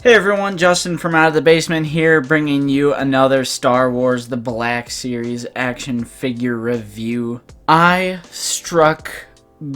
Hey everyone, Justin from Out of the Basement here, bringing you another Star Wars The Black Series action figure review. I struck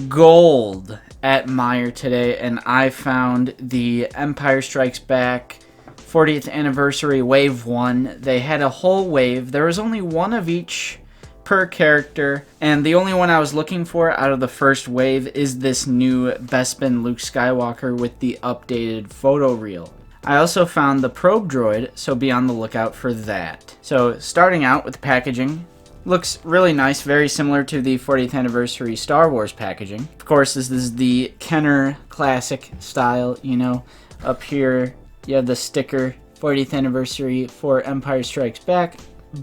gold at Meijer today, and I found the Empire Strikes Back 40th Anniversary Wave 1. They had a whole wave. There was only one of each per character, and the only one I was looking for out of the first wave is this new Bespin Luke Skywalker with the updated photo reel. I also found the probe droid, so be on the lookout for that. So starting out with the packaging, looks really nice, very similar to the 40th Anniversary Star Wars packaging. Of course, this is the Kenner classic style, you know. Up here, you have the sticker, 40th Anniversary for Empire Strikes Back.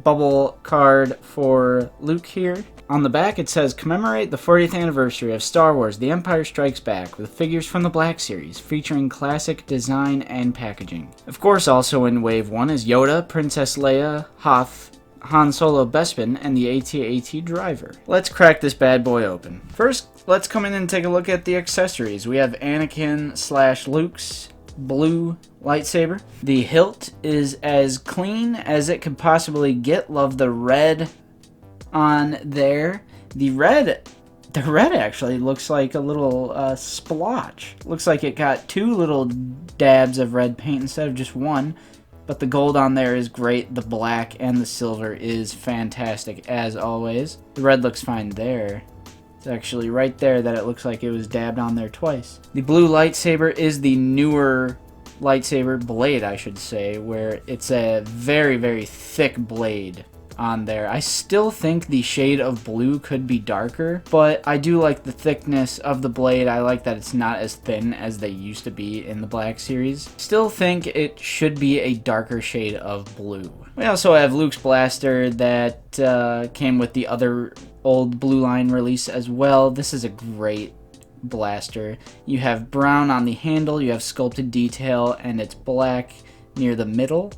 Bubble card for Luke here. On the back it says, commemorate the 40th anniversary of Star Wars The Empire Strikes Back with figures from the Black Series featuring classic design and packaging. Of course, also in Wave 1 is Yoda, Princess Leia, Hoth, Han Solo, Bespin, and the AT-AT driver. Let's crack this bad boy open. First, let's come in and take a look at the accessories. We have Anakin / Luke's blue lightsaber. The hilt is as clean as it could possibly get. Love the red on there. The red actually looks like a little splotch. Looks like it got two little dabs of red paint instead of just one. But the gold on there is great. The black and the silver is fantastic as always. The red looks fine there. It's actually right there that it looks like it was dabbed on there twice. The blue lightsaber is the newer lightsaber blade, I should say, where it's a very, very thick blade on there. I still think the shade of blue could be darker, but I do like the thickness of the blade. I like that it's not as thin as they used to be in the Black Series. Still think it should be a darker shade of blue. We also have Luke's blaster that came with the other old Blue Line release as well. This is a great blaster. You have brown on the handle, you have sculpted detail, and it's black near the middle.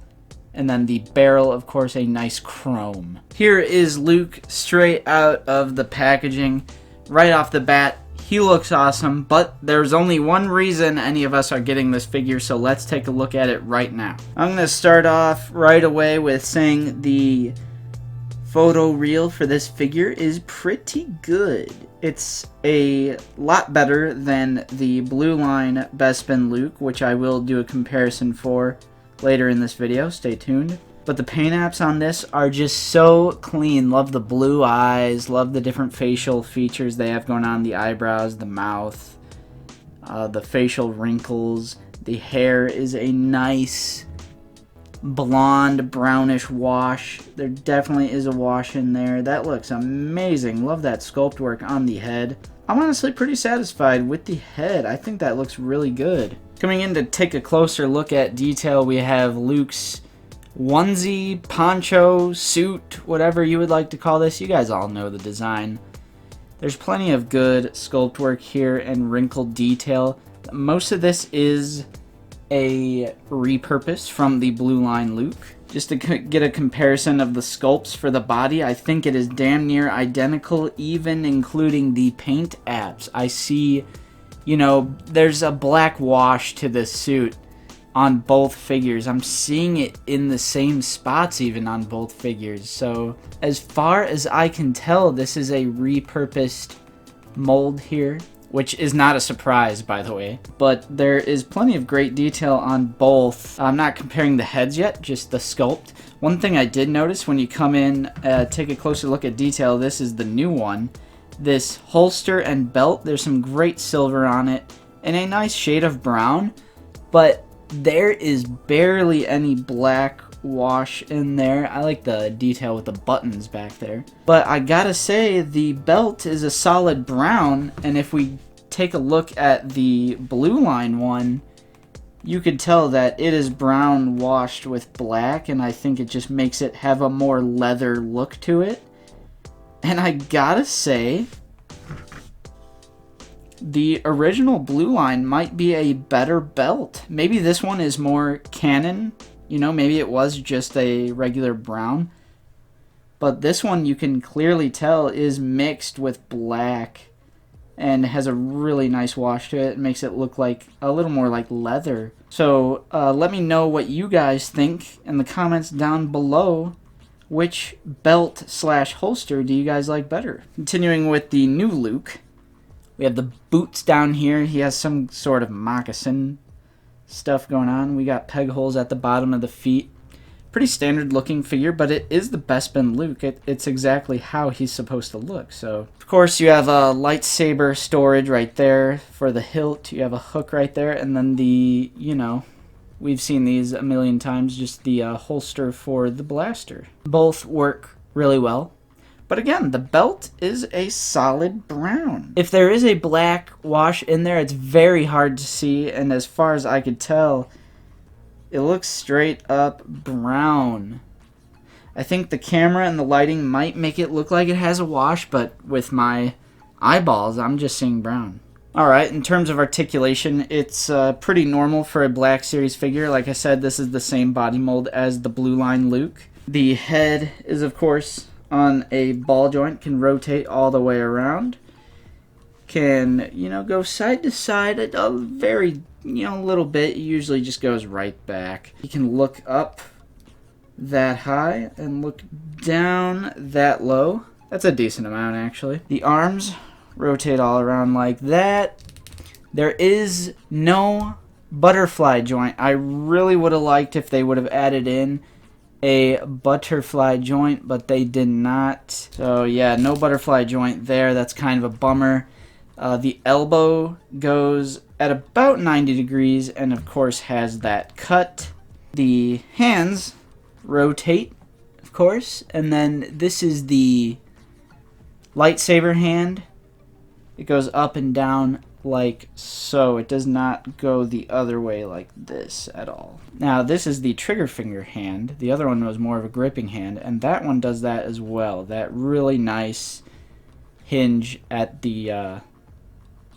And then the barrel, of course, a nice chrome. Here is Luke straight out of the packaging. Right off the bat, he looks awesome, but there's only one reason any of us are getting this figure, so let's take a look at it right now. I'm going to start off right away with saying the photo reel for this figure is pretty good. It's a lot better than the Blue Line Bespin Luke, which I will do a comparison for later in this video. Stay tuned. But the paint apps on this are just so clean. Love the blue eyes. Love the different facial features they have going on. The eyebrows, the mouth, the facial wrinkles. The hair is a nice blonde brownish wash. There definitely is a wash in there. That looks amazing. Love that sculpt work on the head. I'm honestly pretty satisfied with the head. I think that looks really good. Coming in to take a closer look at detail, we have Luke's onesie, poncho, suit, whatever you would like to call this. You guys all know the design. There's plenty of good sculpt work here and wrinkled detail. Most of this is a repurpose from the Blue Line Luke. Just to get a comparison of the sculpts for the body, I think it is damn near identical, even including the paint apps. I see, you know, there's a black wash to this suit on both figures. I'm seeing it in the same spots even on both figures. So as far as I can tell, this is a repurposed mold here, which is not a surprise, by the way. But there is plenty of great detail on both. I'm not comparing the heads yet, just the sculpt. One thing I did notice when you come in, take a closer look at detail, this is the new one. This holster and belt, there's some great silver on it and a nice shade of brown, but there is barely any black wash in there. I like the detail with the buttons back there. But I gotta say, the belt is a solid brown, and if we take a look at the Blue Line one, you could tell that it is brown washed with black, and I think it just makes it have a more leather look to it. And I gotta say, the original Blue Line might be a better belt. Maybe this one is more canon. You know, maybe it was just a regular brown. But this one, you can clearly tell, is mixed with black. and it has a really nice wash to it. It makes it look like a little more like leather. So let me know what you guys think in the comments down below. Which belt / holster do you guys like better? Continuing with the new Luke, we have the boots down here. He has some sort of moccasin stuff going on. We got peg holes at the bottom of the feet. Pretty standard looking figure, but it is the Bespin Luke. It's exactly how he's supposed to look. So, of course, you have a lightsaber storage right there for the hilt. You have a hook right there, and then the, you know, we've seen these a million times, just the holster for the blaster. Both work really well. But again, the belt is a solid brown. If there is a black wash in there, it's very hard to see, and as far as I could tell, it looks straight up brown. I think the camera and the lighting might make it look like it has a wash, but with my eyeballs, I'm just seeing brown. Alright, in terms of articulation, it's pretty normal for a Black Series figure. Like I said, this is the same body mold as the Blue Line Luke. The head is, of course, on a ball joint, can rotate all the way around. Can, you know, go side to side a very, you know, little bit. It usually just goes right back. You can look up that high and look down that low. That's a decent amount, actually. The arms rotate all around like that. There is no butterfly joint. I really would have liked if they would have added in a butterfly joint, but they did not. So yeah, no butterfly joint there. That's kind of a bummer. The elbow goes at about 90 degrees and of course has that cut. The hands rotate, of course, and then this is the lightsaber hand. It goes up and down like so. It does not go the other way like this at all. Now this is the trigger finger hand. The other one was more of a gripping hand, and that one does that as well. That really nice hinge at the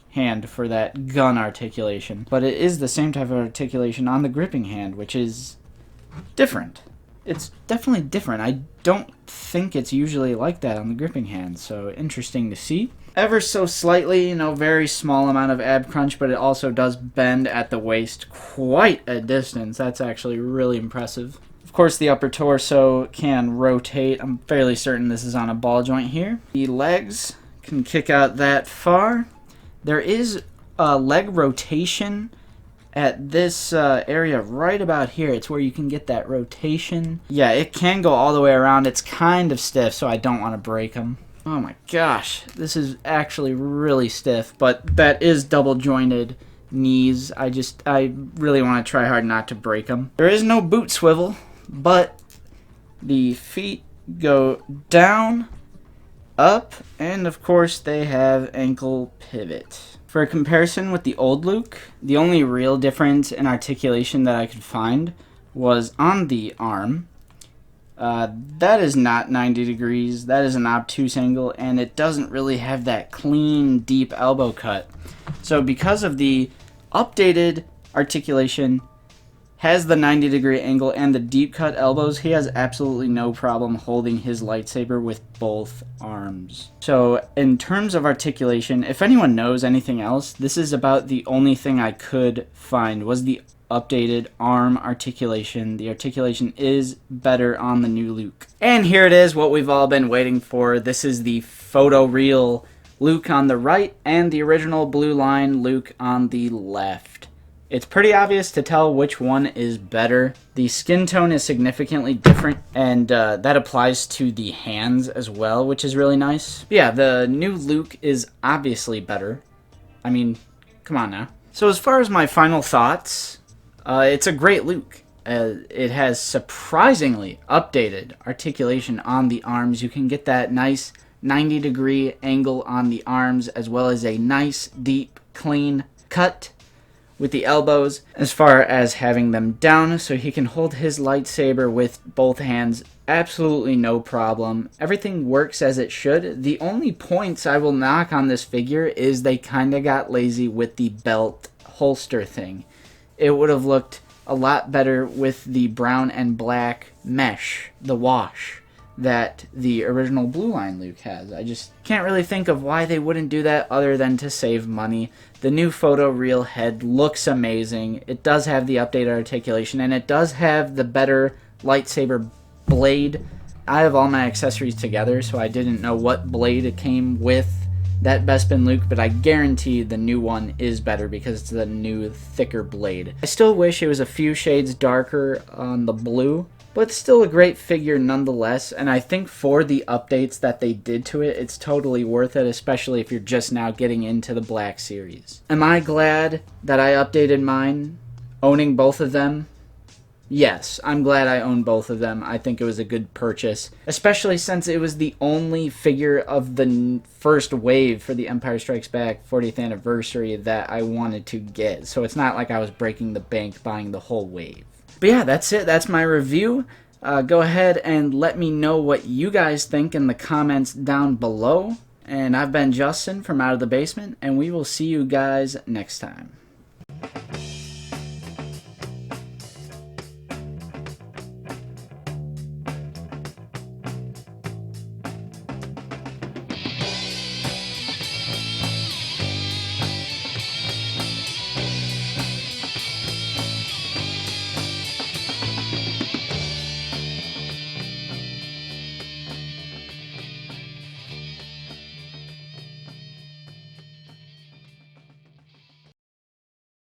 hand for that gun articulation. But it is the same type of articulation on the gripping hand, which is different. It's definitely different. I don't think it's usually like that on the gripping hand, so interesting to see. Ever so slightly, you know, very small amount of ab crunch, but it also does bend at the waist quite a distance. That's actually really impressive. Of course, the upper torso can rotate. I'm fairly certain this is on a ball joint here. The legs can kick out that far. There is a leg rotation at this area right about here. It's where you can get that rotation. Yeah, it can go all the way around. It's kind of stiff, so I don't want to break them. Oh my gosh, this is actually really stiff, but that is double jointed knees. I really want to try hard not to break them. There is no boot swivel, but the feet go down, up, and of course they have ankle pivot. For a comparison with the old Luke, the only real difference in articulation that I could find was on the arm. That is not 90 degrees, that is an obtuse angle, and it doesn't really have that clean, deep elbow cut. So because of the updated articulation, has the 90-degree angle and the deep cut elbows, he has absolutely no problem holding his lightsaber with both arms. So in terms of articulation, if anyone knows anything else, this is about the only thing I could find was the updated arm articulation. The articulation is better on the new Luke. And here it is, what we've all been waiting for. This is the photo real Luke on the right and the original Blue Line Luke on the left. It's pretty obvious to tell which one is better. The skin tone is significantly different, and that applies to the hands as well, which is really nice. But yeah, the new Luke is obviously better. I mean, come on now. So as far as my final thoughts, it's a great Luke. It has surprisingly updated articulation on the arms. You can get that nice 90-degree angle on the arms, as well as a nice, deep, clean cut with the elbows, as far as having them down so he can hold his lightsaber with both hands. Absolutely no problem. Everything works as it should. The only points I will knock on this figure is they kind of got lazy with the belt holster thing. It would have looked a lot better with the brown and black mesh, the wash. that the original Blue Line Luke has. I just can't really think of why they wouldn't do that other than to save money. The new photo reel head looks amazing. It does have the updated articulation, and it does have the better lightsaber blade. I have all my accessories together, so I didn't know what blade it came with that Bespin Luke, but I guarantee the new one is better because it's the new thicker blade. I still wish it was a few shades darker on the blue, but still a great figure nonetheless, and I think for the updates that they did to it, it's totally worth it, especially if you're just now getting into the Black Series. Am I glad that I updated mine, owning both of them? Yes, I'm glad I own both of them. I think it was a good purchase, especially since it was the only figure of the first wave for the Empire Strikes Back 40th anniversary that I wanted to get, so it's not like I was breaking the bank buying the whole wave. But yeah, that's it. That's my review. Go ahead and let me know what you guys think in the comments down below. And I've been Justin from Out of the Basement, and we will see you guys next time.